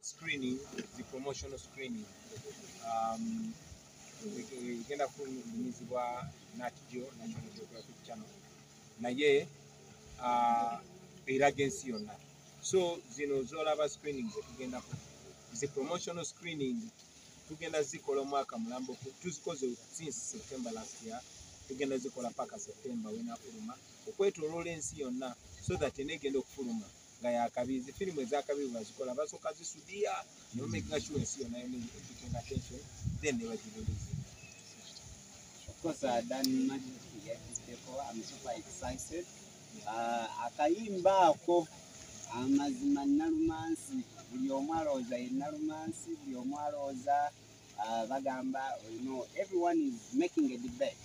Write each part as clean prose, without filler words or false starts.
screening, the promotional screening. We genda kunyumizibwa Nat Geo National Geographic Channel naye eraga ensi yonna. So zino zolaba screening zetugenda ku the promotional screening tugenda zikola omwaka mulambo tuzikoze since September last year, tugenda zikola paka September wenafuluma okwetoloola ensi yonna so that enegenda okufuluma nga yakabizi firimu ezakabizi bazikola basooka zisudia no making sure ensi yonna taking attention then they were giving. Of course, Dan Magic before, I'm super excited. Akayimba ako amazima nalumansi buli omu alowooza ye nalumansi buli omu alowooza bagamba everyone is making a debate.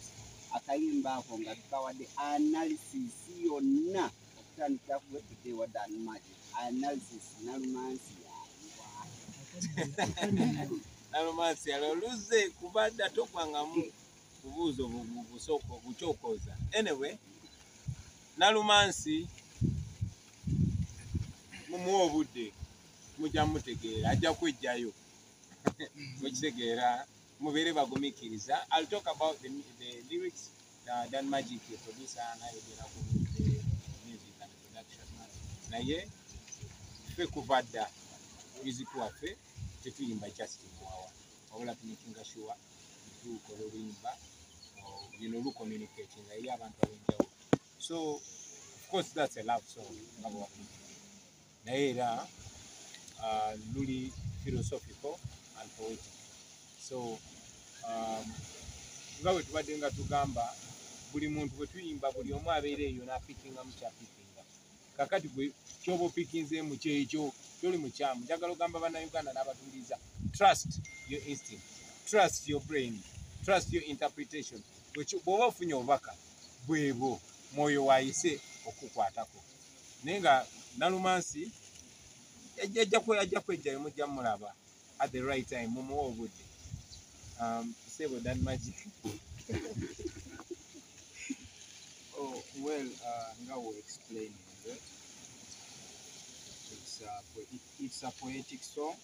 Akayimba ako nga tukawadde analysis yonna okutandikira ku website wa Dan Magic. Analysis nalumansi nalumansi aloluze kubadda tokwangamu kubuuzo busoko buchokoza. Anyway, nalumansi mumuwa obudde mujja mutegeera ajja kwejjayo mukitegeera mubeere bagumikiriza. I'll talk about the lyrics. Dan Magic producer nayogera ku music and production naye ffe kuva dda music waffe tetuyimba just mwawa wabula tumakinga sure tukola oluyimba communicating eri abantu ab'enjawulo. So of course that's a love song naye era luli philosophical and poetic. So nga bwe tubadde nga tugamba buli muntu bwe tuyimba buli omu abeera eyo n'apikingamu kyapikinga. Kakati gwe kyoba opikinzeemu kyekyo kyoli mukyamu. Njagala ogamba bannayuganda n'abatuliza, trust your instinct, trust your brain, trust your interpretation. Bw'oba ofunye obubaka bwebo mwoyo waayise okukwatako naye nga nalumansi ajja kwejjayo mujja mulaba at the right time mumuwa obudde. Sebo Dan Magic. Oh, well, nga we explaining that it's a poetic song,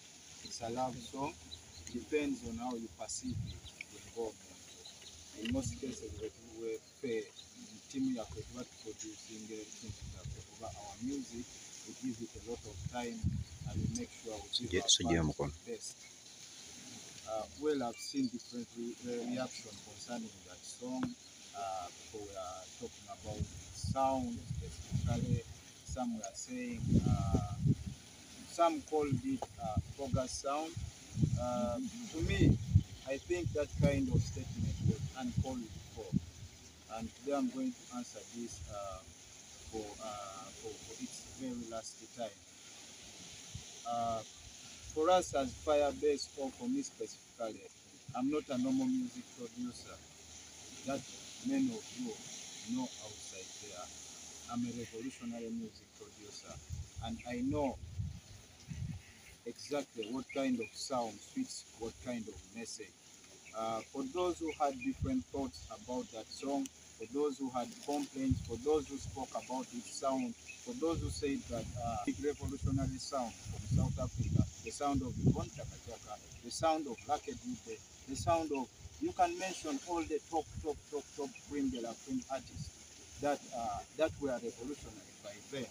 it's a love song, depends on how you perceive the involvement. In most cases, we pay team producing our music, we give it a lot of time and we make sure we give our best. Well, I've seen different reactions concerning that song. People were talking about sound specifically. Some were saying, some called it bogus sound. To me, I think that kind of statement was uncalled for. And today I'm going to answer this for its very last time. For us as Firebase, or for me specifically, I'm not a normal music producer that many of you know outside there. I'm a revolutionary music producer, and I know exactly what kind of sound fits what kind of message. For those who had different thoughts about that song, for those who had complaints, for those who spoke about its sound, for those who said that big revolutionary sound from South Africa, the sound of Yvonne Chakachaka, the sound of Lucky Dube, the sound of, you can mention all the top cream de la cream artists that were revolutionary by then,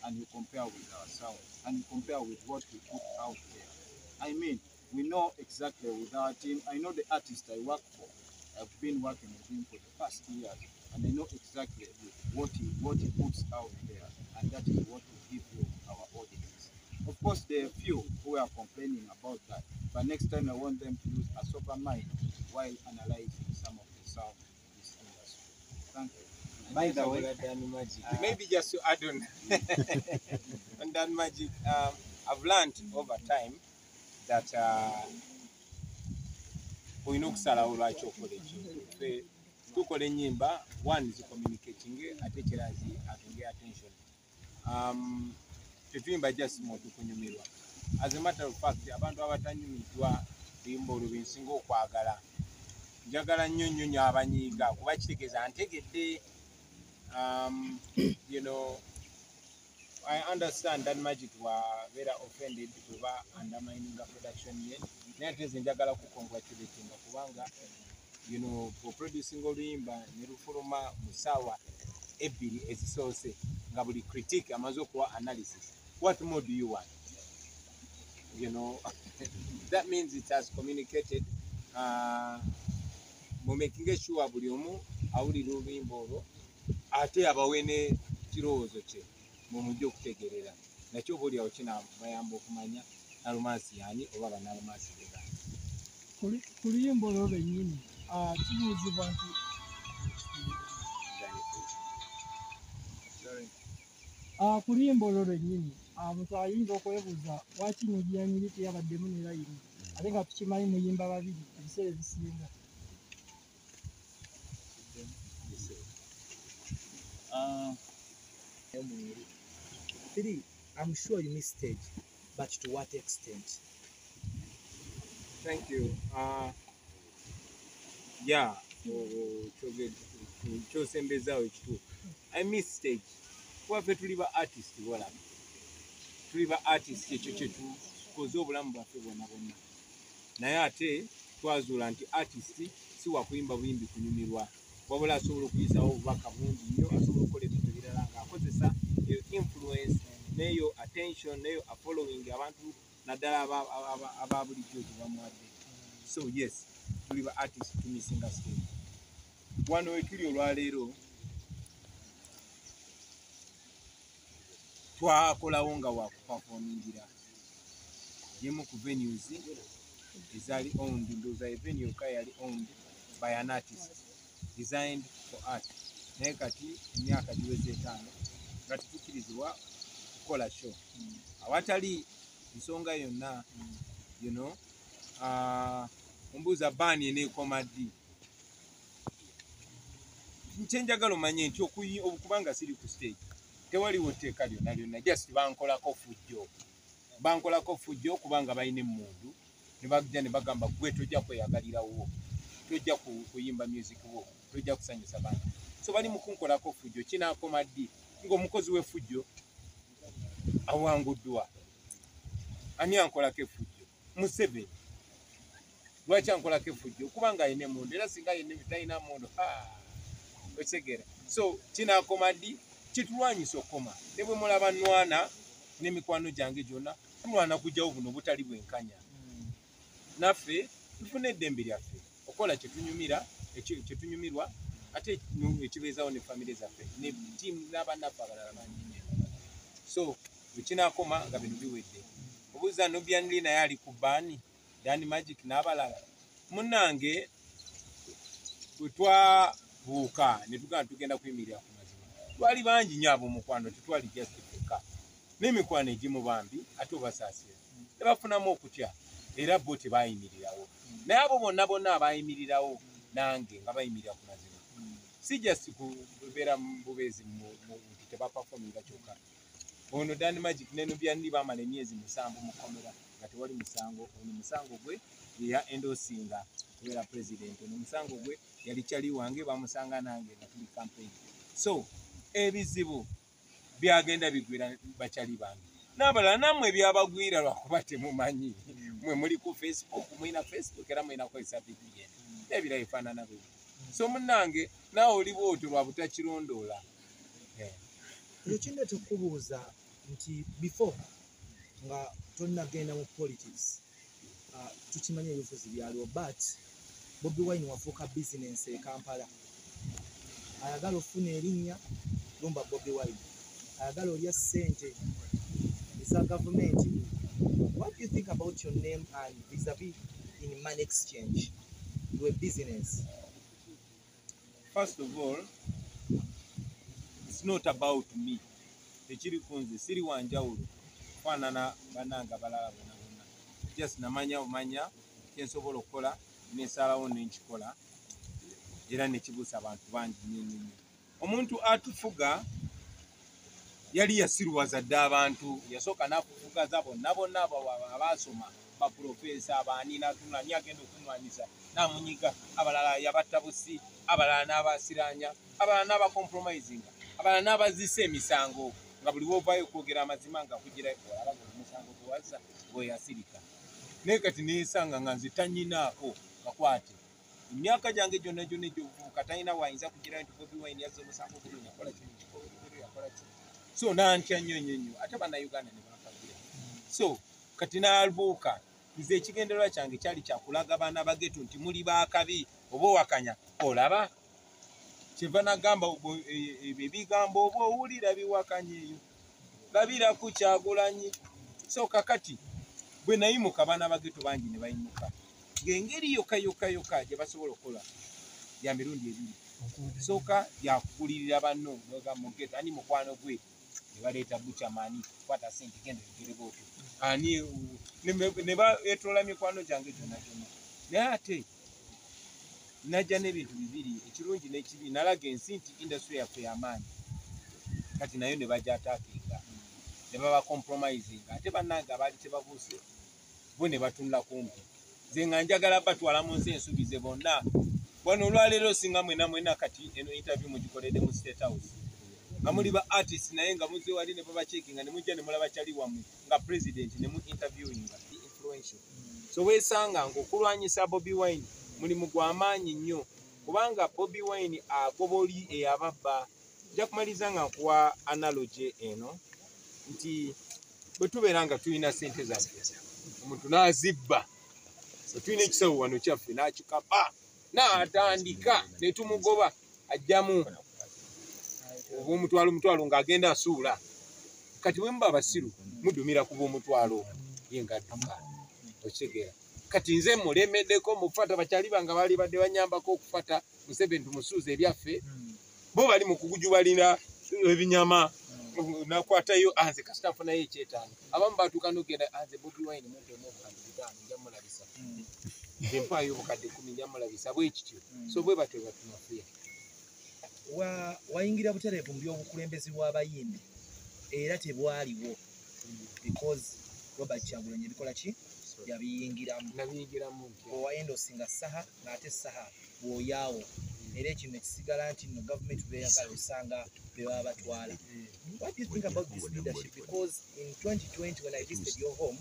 and you compare with our sound, and you compare with what we put out there. I mean, we know exactly with our team. I know the artist I work for. I've been working with him for the past years, and I know exactly what he puts out there, and that is what we give you, our audience. Of course, there are few who are complaining about that, but next time I want them to use a sober mind while analyzing some of the sound in this industry. Thank you. By the way, Dan Magic, maybe just to add on, on Dan Magic, I've learned over time that olina okusalawo lwaki okola ekintu. Tukola ennyimba one zicommunicating ate kirazi atunge attention. Tetuyimba just muntu kunyumirwa. As a matter of fact, abantu abatanyumiddwa biyimba olwo binsinga okwagala. Njagala nnyo abanyiiga kuba kitegeeza ntegedde. You know, I understand that Magic were very offended over undermining the production yet. Next njagala congratulate kubanga you know for producing oluyimba ne lufuluma musawa ebbiri ezisoose nga buli critique amaze okuwa analysis. What more do you want? You know, that means it has communicated. Making sure buli omu awulira oluyimba olwo ate abawe ne kirowoozo kye mu mujja okutegeerera nakyo oba oli awo kinabayamba okumanya nalumansi yani oba banalumansi bega ku luyimba olwo lwennyini kibuuzibwa nti ku luyimba olwo lwennyini omuntu ayinza okwebuuza lwaki nyigiyanyiri teyabaddemu ne layini ate nga tukimanyi muyimba babiri ebiseera ebisinga. Three, I'm sure you missed stage, but to what extent? Thank you. Yeah, kyosembezaawo ekituufu. I miss stage. Waffe tuli ba artist wala. Tuli ba artist ekyo kye tukoze obulamu bwaffe bwonna bwonna. Naye ate twazuula nti artist si wakuyimba buyimbi kunyumirwa. Wabula asobola okuyisaawo obubaka bungi nnyo, asobola okukola ebintu ebirala ng'akozesa eyo influence n'eyo attention n'eyo following abantu naddala aba bulijjo gye bamuwadde. So yes, tuli ba artist to Missinga stage. Wano we tuli olwaleero twakolawo nga wakupafomingira yemu ku venues ezaali owned, ndowooza venue yokka yali owned by an artist designed for art. Naye kati emyaka giweze 5 nga tukirizibwa kukola show awatali nsonga yonna, you know, ombuuza baani eneekoma ddi. Kyenjagala omanye nti okubanga siri ku stage tewaliwo tteeka lyonna lyonna, just bankolako fujjo kubanga balina emmundu ne bajja ne bagamba gwe tojja kweyagalirawo, tojja kuyimba music wo, tojja kusanyusa bantu. So bali mu kunkolako fujjo. Kinaakoma ddi ng'omukozi w'effujjo awanguddwa? Ani ankolako effujjo? Museveni. Lwaki ankolako effujjo? Kubanga alina emmundu, era singa talina mmundu okitegera. So kinaakoma ddi? Kitulwanyisa okukoma. Ne bwe mulaba nnwana n'emikwano gyange gyonna tulwana kujjawo buno butali bwenkanya. Naffe tufune eddembe lyaffe okola kyetunyumirwa ate ekibeezaawo ne famire zaffe ne ttiimu n'abannaffe abalala bangi. So ekinaakoma nga bino biwedde. Obuuza Nubian naye ali ku baani, Dani Magic n'abalala. Munnange bwe twabuuka ne tugenda tugenda kuyimirira ku mazima twali bangi nnyo ab'omukwano, tetwali just ffekka. N'emikwano egimu bambi ate obasaasira ne bafunamu okutya era bo tebayimirirawo. Naye abo bonna abayimirirawo nange nga bayimirira ku mazima. Si just kubeera mu bubeezi nti tebapafominga kyokka. Ono Dani Magic ne Nubian baamala emyezi 7 mu kkomera nga tewali musango. Ono musango gwe ya endosinga kubeera president. Ono musango gwe yali kyali wange, bamusanga nange nga tuli campaign. So ebizibu byagenda bigwira bakyali bange. N'abalala nammwe byabagwira lwakuba temumanyi. Mwe muli ku Facebook, mulina Facebook era mulina kukozesa VPN. N'ebirala bifaanana bwe. So munnange naawe oli bw'otyo lwa butakirondoola. Ekyo kindeeta okubuuza nti before nga tonnagenda mu politics, tukimanya ebifuzi byaliwo, but Bobi Wine wafuuka bizinensi e Kampala. Ayagala ofuna erinnya lumba Bobi Wine, ayagala olya ssente eza gavumenti. What do you think about your name and vis-a-vis in money exchange? You a business. First of all, it's not about me. Tekiri kunze siri wanjawulo faanana bannange abalala bonna. Just namanya kyensobola okukola nesalawo nenkikola era nekibuusa abantu bangi nnyo. Omuntu atufuga yali yasiruwaza dde abantu, yasooka n'akufugaza bonna abaasoma baprofesa abaani n'atunani agenda okunwanyisa n'amunyiga, abalala yabatta busi, abalala n'abasiranya, abalala n'abakompromisinga, abalala n'abazisa emisango nga buli bwovaayo okwogera amazima nga kugirayo olaba omusango gwewazza bweyasirika naye kati neesanga nga nze tanyinaako kakwate emyaka gyange gyonna gyonna egyobuvubuka talina wayinza kugirayo nti Bobi Wine yazza omusango guno yakola kino yakola kino so nantya nnyo nnyo nnyo ate bannayuganda ne bakagira so kati n'abuuka nze ekigendererwa kyange kyali kyakulaga baana bageto nti muli baakabi oba owakanya olaba kyeva nagamba ebigambo oba owulira biwakanya eyo labira ku Kyagulanyi so kakati bwe nayimuka abaana bageto bangi ne bayimuka ng'engeri yokka gye basobola okukola ya mirundi ebiri sooka yakukulirira banno nogamugeto ani mukwano gwe ne baleeta buchamani kwata sente genda egereboto ani ne baetoola mikwano gyange gyonna gyonna naye ate najja n'ebintu bibiri ekirungi n'ekibi nalaga ensi nti industry yaffe y'amaanyi kati nayo ne bajja ataakinga ne baba compromisinga ate bannange abaali tebabuuse bo ne batunula kumpi nze nga njagala batwala mu nsi ensuubize bonna wano olwaleero singa mwena kati eno interview mugikoledde mu State House nga muli ba artist naye nga muze wali ne babacekinga ne mujja ne mulaba kyali wammwe nga president ne mu interviewinga the influential so weesanga ng'okulwanyisa Bobi Wine mulimu gw'amaanyi nnyo kubanga Bobi Wine agoboli eyababba nja kumaliza nga nkuwa analogy eno nti bwe tubeera nga tulina ssente zaffe omuntu n'azibba tulina ekisawo wano kyaffe n'akikapa n'atandika ne tumugoba ajjamu oba omutwalo ng'agenda asuula kati bwe muba abasiru mudumira ku b'omutwalo ye ng'adduka okitegeera kati nze mulemeddeko mufata bakyali bange baali badde banyambako okufata Museveni tumusuuza ebyaffe bo bali mu kugujubalira ebinyama nakwatayo anze kasita nfunayo ekyetaano abamu batuuka n'ogenda anze Bobi Wine mumpemu obukadde 5 nja mulabisa nze mpaayo obukadde 10 nja mulabisa bwe kityo so bwe batyo batunafuya wayingira butereevu mu by'obukulembezi bw'abayimbi era tebwaliwo because Robert Kyagulanyi ebikola ki yabiyingiramu nabiyingiramu owayendosinga saha ng'ate saha bw'oyaawo era ekino ekisigala nti no gavumenti beyagala osanga bebaba batwala. What do you think about this leadership? Because in 2020 when I visited your home